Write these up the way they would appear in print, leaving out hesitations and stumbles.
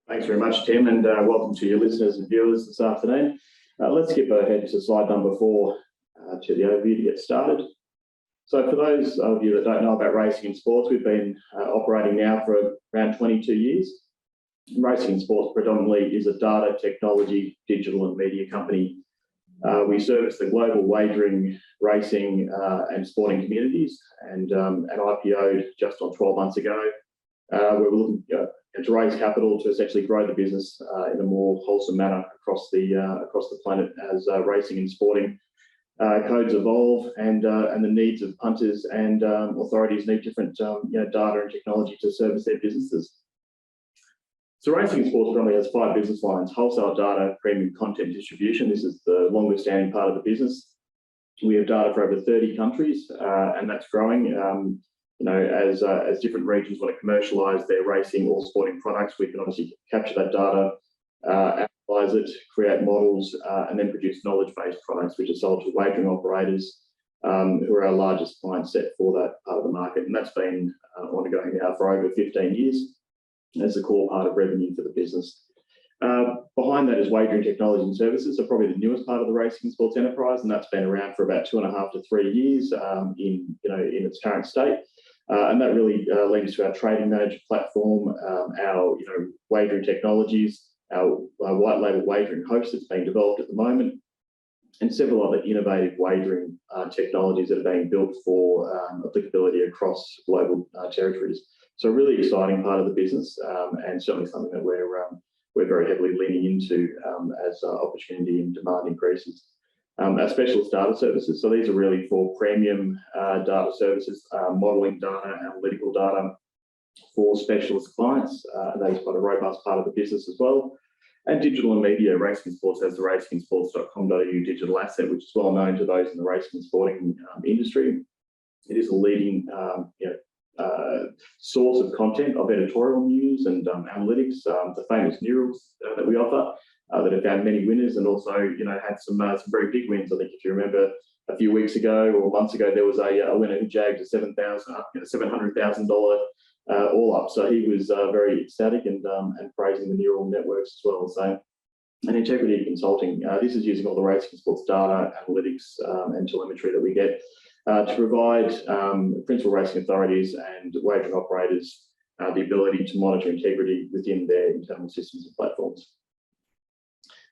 Thanks very much, Tim, and welcome to your listeners and viewers this afternoon. Let's skip ahead to slide number 4 to the overview to get started. So for those of you that don't know about racing and sports, we've been operating now for around 22 years. Racing and sports predominantly is a data, technology, digital and media company. We service the global wagering, racing and sporting communities, and IPO'd just on 12 months ago. We were looking to raise capital to essentially grow the business in a more wholesome manner across the planet as racing and sporting codes evolve, and the needs of punters and authorities need different data and technology to service their businesses. So racing and sports currently has 5 business lines: wholesale data, premium content distribution. This is the longest standing part of the business. We have data for over 30 countries, and that's growing. As different regions want to commercialise their racing or sporting products, we can obviously capture that data, analyse it, create models, and then produce knowledge-based products which are sold to wagering operators, who are our largest client set for that part of the market. And that's been ongoing now for over 15 years as a core part of revenue for the business. Behind that is wagering technology and services, so probably the newest part of the racing and sports enterprise, and that's been around for about 2.5 to 3 years in its current state. And that really leads to our trading manager platform, our wagering technologies, our white label wagering host that's being developed at the moment, and several other innovative wagering technologies that are being built for applicability across global territories. So a really exciting part of the business, and certainly something that we're very heavily leaning into as opportunity and demand increases. Our specialist data services, so these are really for premium data services, modelling data, analytical data for specialist clients. That is quite a robust part of the business as well. And digital and media, Racing and Sports has the racingandsports.com.au digital asset, which is well known to those in the racing and sporting industry. It is a leading source of content, of editorial news and analytics, the famous murals that we offer. That have found many winners and also, had some very big wins. I think if you remember a few weeks ago or months ago, there was a winner who jagged a $700,000 all up. So he was very ecstatic and praising the neural networks as well. So, and Integrity Consulting, this is using all the racing and sports data, analytics, and telemetry that we get to provide principal racing authorities and wagering operators the ability to monitor integrity within their internal systems and platforms.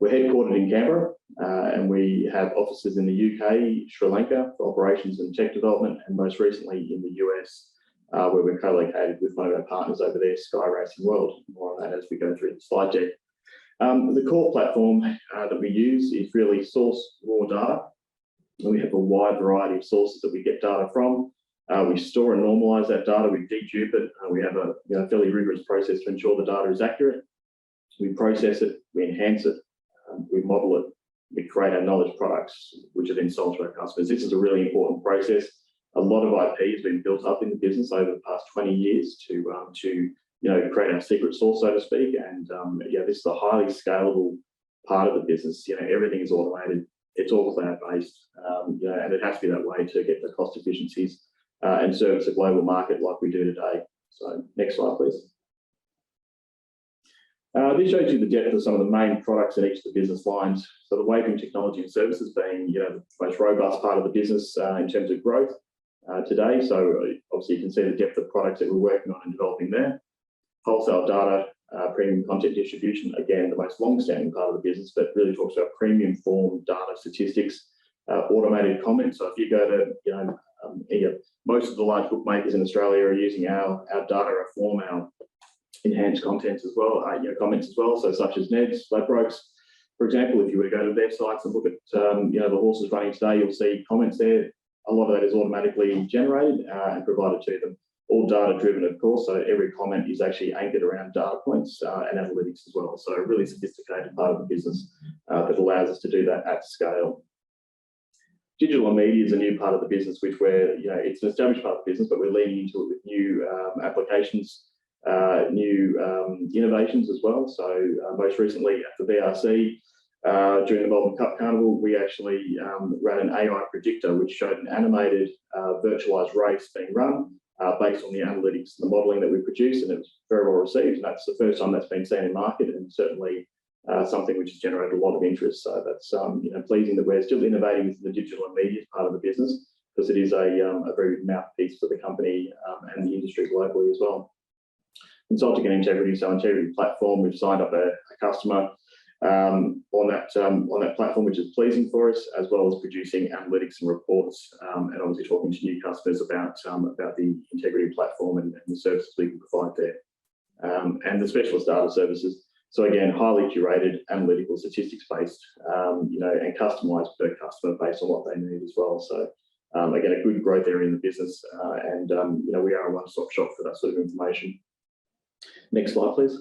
We're headquartered in Canberra, and we have offices in the UK, Sri Lanka for operations and tech development, and most recently in the US, where we're co-located with one of our partners over there, Sky Racing World. More on that as we go through the slide deck. The core platform that we use is really source raw data, and we have a wide variety of sources that we get data from. We store and normalise that data, we dedupe it, we have a fairly rigorous process to ensure the data is accurate. We process it, we enhance it, we model it, we create our knowledge products, which are then sold to our customers. This is a really important process. A lot of IP has been built up in the business over the past 20 years to create our secret sauce, so to speak. And this is a highly scalable part of the business. Everything is automated. It's all cloud-based, and it has to be that way to get the cost efficiencies and service a global market like we do today. So next slide, please. This shows you the depth of some of the main products in each of the business lines. So the wagering technology and services being the most robust part of the business in terms of growth today. So obviously you can see the depth of products that we're working on and developing there. Wholesale data, premium content distribution, again, the most long-standing part of the business, but really talks about premium form data statistics, automated comment. So if you go to most of the large bookmakers in Australia are using our data form, our enhanced contents as well, comments as well, so such as Ned's, Ladbrokes. For example, if you were to go to their sites and look at the horses running today, you'll see comments there. A lot of that is automatically generated and provided to them. All data driven, of course, so every comment is actually anchored around data points and analytics as well. So a really sophisticated part of the business that allows us to do that at scale. Digital and media is a new part of the business, which it's an established part of the business, but we're leaning into it with new applications, new innovations as well. So most recently at the VRC, during the Melbourne Cup Carnival, we actually ran an AI predictor, which showed an animated virtualised race being run based on the analytics and the modelling that we produced, and it was very well received. And that's the first time that's been seen in market, and certainly something which has generated a lot of interest. So that's pleasing that we're still innovating within the digital and media part of the business, because it is a very good mouthpiece for the company and the industry globally as well. Consulting and integrity, so integrity platform, we've signed up a customer on that platform, which is pleasing for us, as well as producing analytics and reports, and obviously talking to new customers about the integrity platform and the services we can provide there, and the specialist data services. So again, highly curated, analytical, statistics-based, and customised per customer based on what they need as well. So again, a good growth area in the business, and we are a one-stop shop for that sort of information. Next slide, please.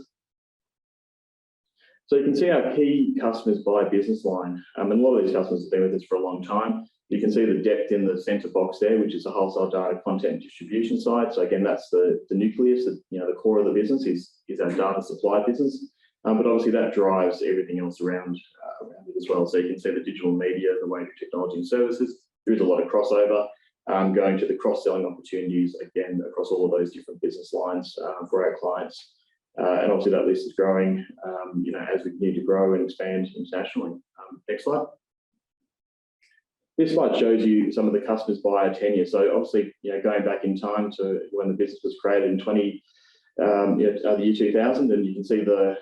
So you can see our key customers by business line, and a lot of these customers have been with us for a long time. You can see the depth in the centre box there, which is the wholesale data content and distribution side. So again, that's the nucleus, the core of the business is our data supply business. But obviously that drives everything else around it as well. So you can see the digital media, the wagering technology and services. There is a lot of crossover, going to the cross-selling opportunities, again, across all of those different business lines for our clients. And obviously that list is growing, as we continue to grow and expand internationally. Next slide. This slide shows you some of the customers by our tenure. So obviously, going back in time to when the business was created in the year 2000, and you can see the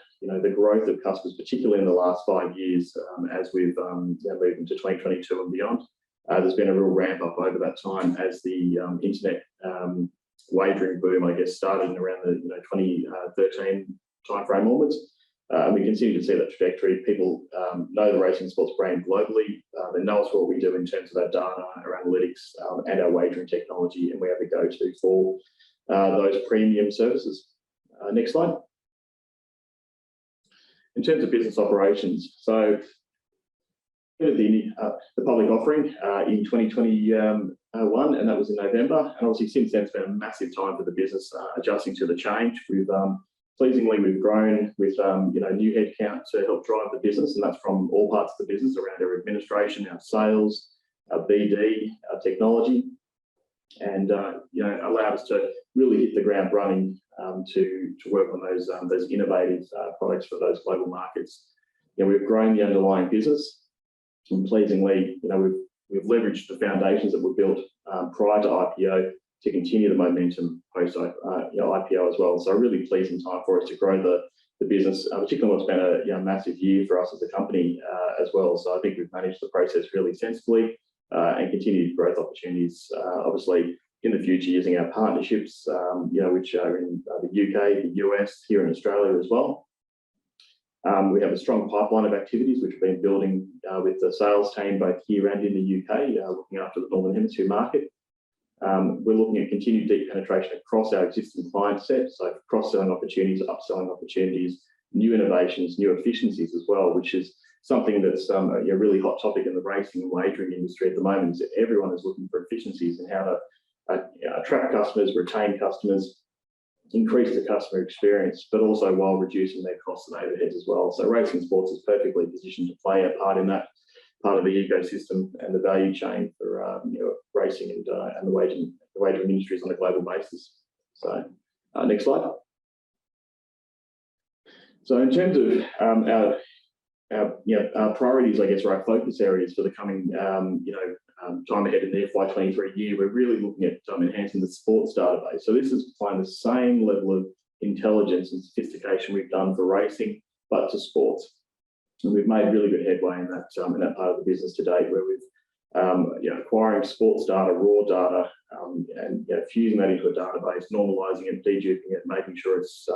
growth of customers, particularly in the last 5 years, as we've moved into 2022 and beyond. There's been a real ramp up over that time as the internet wagering boom, I guess, started around the 2013 timeframe onwards. And we continue to see that trajectory. People know the racing sports brand globally. They know us for what we do in terms of our data, our analytics, and our wagering technology, and we have a go-to for those premium services. Next slide. In terms of business operations, so the public offering in 2021, and that was in November. And obviously since then, it's been a massive time for the business adjusting to the change. Pleasingly, we've grown with new headcount to help drive the business, and that's from all parts of the business, around our administration, our sales, our BD, our technology, and allowed us to really hit the ground running to work on those innovative products for those global markets. We've grown the underlying business, and pleasingly, we've leveraged the foundations that were built prior to IPO to continue the momentum post IPO as well. So a really pleasing time for us to grow the business, particularly what's been a massive year for us as a company as well. So I think we've managed the process really sensibly and continued growth opportunities, obviously in the future, using our partnerships, which are in the UK, the US, here in Australia as well. We have a strong pipeline of activities which we've been building with the sales team both here and in the UK, looking after the Northern Hemisphere market. We're looking at continued deep penetration across our existing client set, so cross-selling opportunities, upselling opportunities, new innovations, new efficiencies as well, which is something that's a really hot topic in the racing and wagering industry at the moment. Is that everyone is looking for efficiencies and how to attract customers, retain customers, increase the customer experience, but also while reducing their costs and overheads as well. So racing sports is perfectly positioned to play a part in that part of the ecosystem and the value chain for racing and the wagering industries on a global basis. So next slide. So in terms of our priorities, I guess, or our focus areas for the coming time ahead in the FY23 year, we're really looking at enhancing the sports database. So this is applying the same level of intelligence and sophistication we've done for racing, but to sports. And we've made really good headway in that part of the business to date, where we've acquiring sports data, raw data, and fusing that into a database, normalising it, deduping it, making sure it's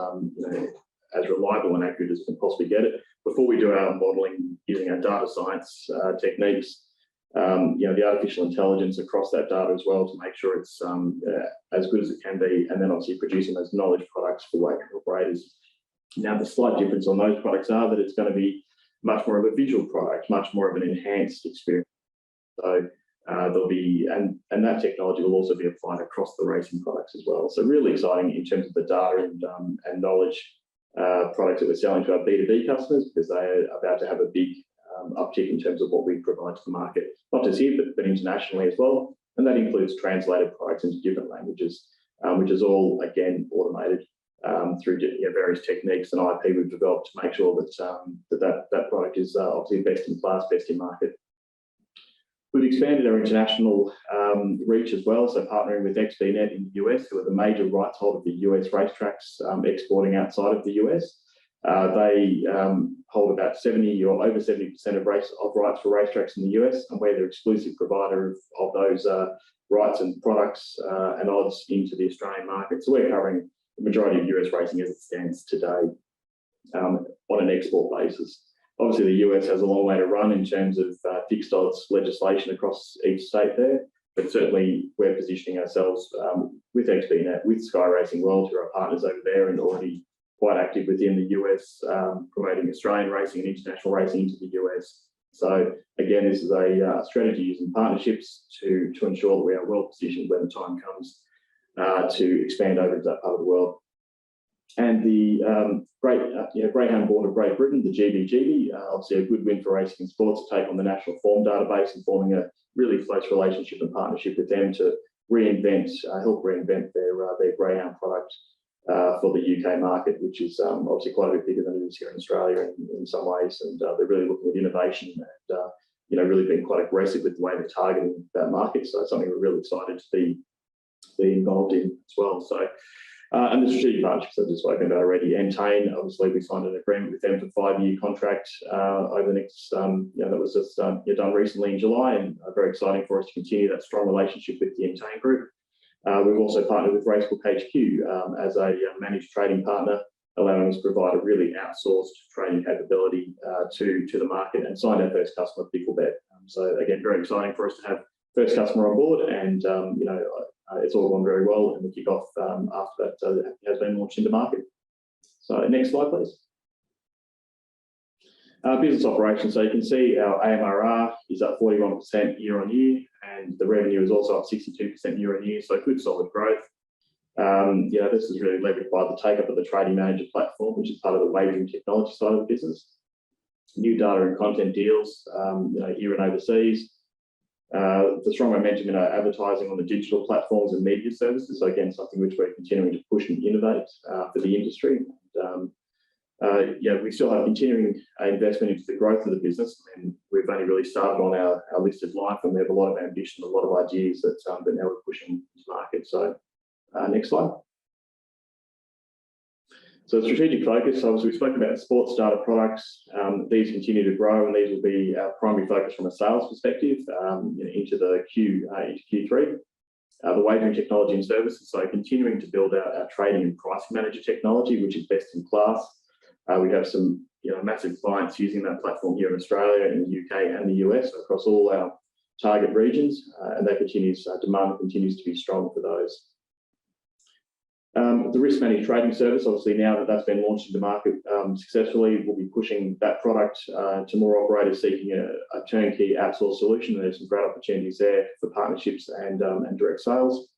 as reliable and accurate as we can possibly get it. Before we do our modelling, using our data science techniques, the artificial intelligence across that data as well to make sure it's as good as it can be, and then obviously producing those knowledge products for wagering operators. Now, the slight difference on those products are that it's going to be much more of a visual product, much more of an enhanced experience. So there'll be, and that technology will also be applied across the racing products as well. So really exciting in terms of the data and knowledge products that we're selling to our B2B customers, because they are about to have a big uptick in terms of what we provide to the market, not just here, but internationally as well. And that includes translated products into different languages, which is all, again, automated through various techniques and IP we've developed to make sure that that product is obviously best in class, best in market. We've expanded our international reach as well, so partnering with XBNet in the US, who are the major rights holder of the US racetracks exporting outside of the US. They hold about 70 or over 70% of rights for racetracks in the US, and we're their exclusive provider of those rights and products and odds into the Australian market. So we're covering the majority of US racing as it stands today on an export basis. Obviously, the US has a long way to run in terms of fixed odds legislation across each state there, but certainly we're positioning ourselves with XBNet, with Sky Racing World, who are our partners over there and already quite active within the US, promoting Australian racing and international racing into the US. So again, this is a strategy using partnerships to ensure that we are well positioned when the time comes to expand over to that part of the world. And the Greyhound Board of Great Britain, the GBGB, obviously a good win for Racing and Sports to take on the National Form database and forming a really close relationship and partnership with them to help reinvent their Greyhound product for the UK market, which is obviously quite a bit bigger than it is here in Australia in some ways. And they're really looking at innovation and really being quite aggressive with the way they're targeting that market. So it's something we're really excited to be involved in as well. So. And the strategic partnerships I've just spoken about already. Entain, obviously, we signed an agreement with them for a 5-year contract over the next, that was just done recently in July, and very exciting for us to continue that strong relationship with the Entain group. We've also partnered with Racebook HQ as a managed trading partner, allowing us to provide a really outsourced trading capability to the market, and signed our first customer, Picklebet. So again, very exciting for us to have first customer on board, and it's all gone very well, and the kick-off after that has been launched into market. So next slide, please. Business operations. So you can see our AMRR is up 41% year on year, and the revenue is also up 62% year on year. So good, solid growth. This is really leveraged by the take-up of the Trading Manager platform, which is part of the wagering technology side of the business. New data and content deals, here and overseas. The strong momentum in our advertising on the digital platforms and media services. So again, something which we're continuing to push and innovate for the industry. We still have continuing investment into the growth of the business, and we've only really started on our listed life, and we have a lot of ambition, a lot of ideas that now we're pushing to market. So next slide. So strategic focus, obviously we spoke about sports data products. These continue to grow, and these will be our primary focus from a sales perspective into Q3. The wagering technology and services, so continuing to build out our trading and pricing manager technology, which is best in class. We have some massive clients using that platform here in Australia, in the UK and the US, across all our target regions, and that demand continues to be strong for those. The risk managed trading service, obviously now that that's been launched into market successfully, we'll be pushing that product to more operators seeking a turnkey outsourced solution. There's some great opportunities there for partnerships and direct sales,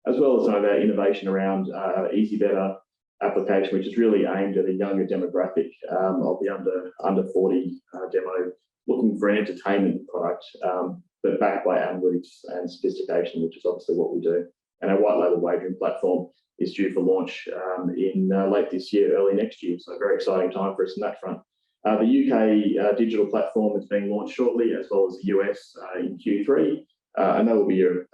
as well as some of our innovation around Easy Better application, which is really aimed at a younger demographic of the under 40 demo, looking for an entertainment product, but backed by analytics and sophistication, which is obviously what we do. And our white label wagering platform is due for launch in late this year, early next year. So a very exciting time for us on that front. The UK digital platform is being launched shortly, as well as the US in Q3. And that will be a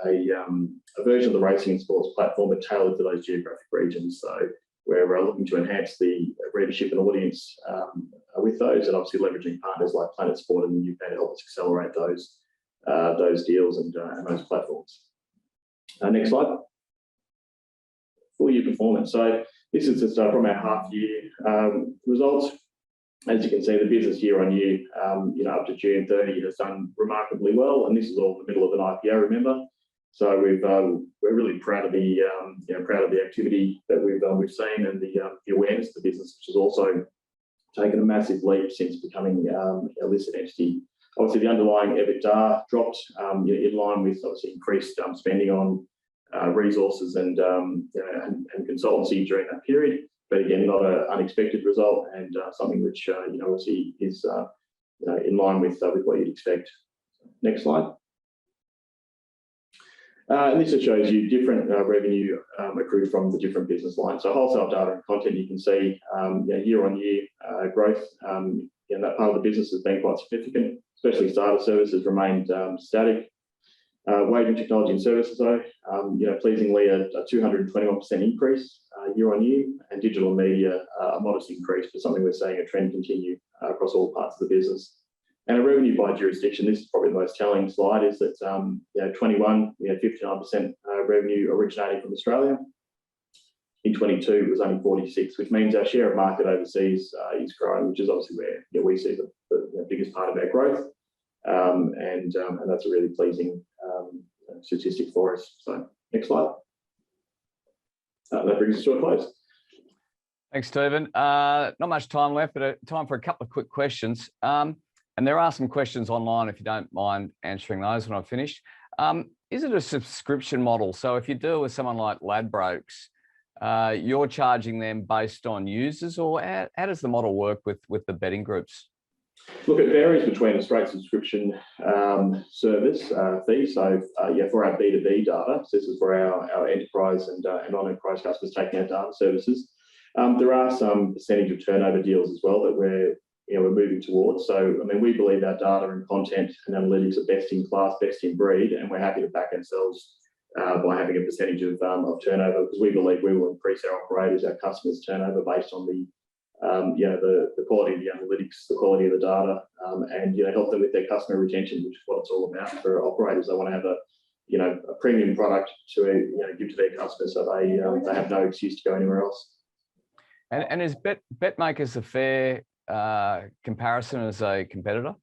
version of the racing and sports platform, but tailored to those geographic regions. So we're looking to enhance the readership and audience with those, and obviously leveraging partners like Planet Sport in the UK to help us accelerate those deals and those platforms. Next slide. Full year performance. So this is just from our half year results. As you can see, the business year on year, up to June 30 has done remarkably well, and this is all in the middle of an IPO, remember. So we're really proud of the activity that we've seen, and the awareness of the business, which has also taken a massive leap since becoming a listed entity. Obviously, the underlying EBITDA dropped in line with obviously increased spending on resources and consultancy during that period. But again, not an unexpected result, and something which obviously is in line with what you'd expect. Next slide. And this just shows you different revenue accrued from the different business lines. So wholesale data and content, you can see year-on-year growth. That part of the business has been quite significant, especially data services remained static. Wage and technology and services, though, pleasingly a 221% increase year-on-year, and digital media a modest increase, but something we're seeing a trend continue across all parts of the business. And a revenue by jurisdiction, this is probably the most telling slide, is that 21, we had 59% revenue originating from Australia. In 22, it was only 46, which means our share of market overseas is growing, which is obviously where we see the biggest part of our growth. And that's a really pleasing statistic for us. So next slide. That brings us to a close. Thanks, Stephen. Not much time left, but time for a couple of quick questions. And there are some questions online, if you don't mind answering those when I've finished. Is it a subscription model? So if you deal with someone like Ladbrokes, you're charging them based on users, or how does the model work with the betting groups? Look, it varies between a straight subscription service fee. So for our B2B data, so this is for our enterprise and non-enterprise customers taking our data services. There are some percentage of turnover deals as well that we're moving towards. So, I mean, we believe our data and content and analytics are best in class, best in breed, and we're happy to back ourselves by having a percentage of turnover, because we believe we will increase our operators, our customers' turnover based on the quality of the analytics, the quality of the data, and help them with their customer retention, which is what it's all about for operators. They want to have a premium product to give to their customers, so they have no excuse to go anywhere else. And is BetMakers a fair comparison as a competitor?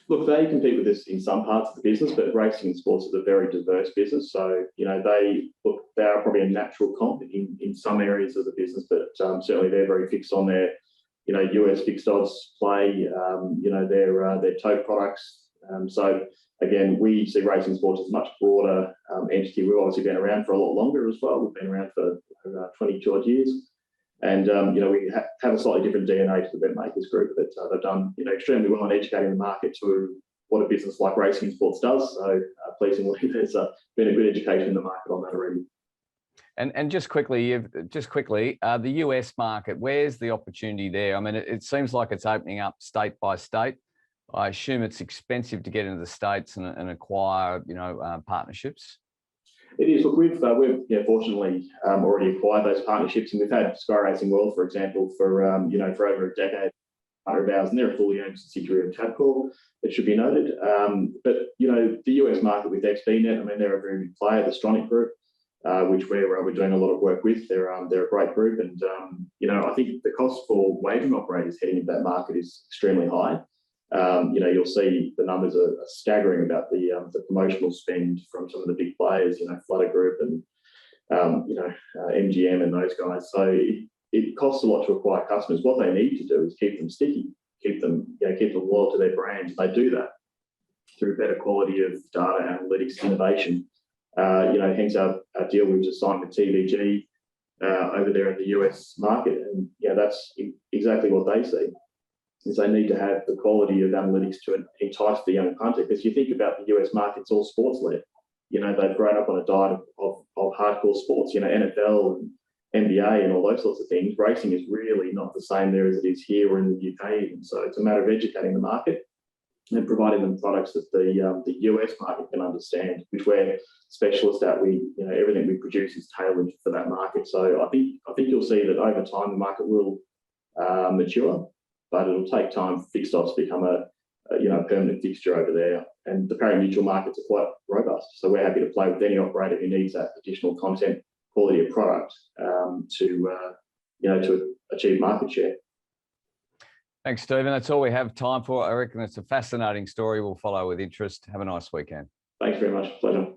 Look, they compete with us in some parts of the business, but racing and sports is a very diverse business. So, they are probably a natural comp in some areas of the business, but certainly they're very fixed on their, US fixed odds play, their tote products. So again, we see racing and sports as a much broader entity. We've obviously been around for a lot longer as well. We've been around for 22 odd years. And, we have a slightly different DNA to the BetMakers group, but they've done, extremely well in educating the market to what a business like racing and sports does. So pleasingly, there's been a good education in the market on that already. And just quickly, the US market, where's the opportunity there? I mean, it seems like it's opening up state by state. I assume it's expensive to get into the States and acquire, partnerships. It is. Look, we've fortunately already acquired those partnerships, and we've had Sky Racing World, for example, for over a decade, of ours, and they're a fully owned subsidiary of Tabcorp. It should be noted. But the US market with XBNet, I mean, they're a very big player. The Stronic Group, which we're doing a lot of work with, they're a great group, and I think the cost for wagering operators heading into that market is extremely high. You'll see the numbers are staggering about the promotional spend from some of the big players, Flutter Group and MGM and those guys. So it costs a lot to acquire customers. What they need to do is keep them sticky, keep them loyal to their brands. They do that through better quality of data analytics innovation. Hence our deal we've just signed with TVG over there in the US market, and that's exactly what they see. Is they need to have the quality of analytics to entice the young punter. Because you think about the US market, it's all sports-led. They've grown up on a diet of hardcore sports, NFL and NBA and all those sorts of things. Racing is really not the same there as it is here or in the UK even. So it's a matter of educating the market and providing them products that the US market can understand, which we're specialists at. Everything we produce is tailored for that market. So I think you'll see that over time the market will mature, but it'll take time for fixed odds to become a permanent fixture over there. And the pari-mutuel markets are quite robust. So we're happy to play with any operator who needs that additional content, quality of product to achieve market share. Thanks, Stephen. That's all we have time for. I reckon it's a fascinating story. We'll follow with interest. Have a nice weekend. Thanks very much. Pleasure.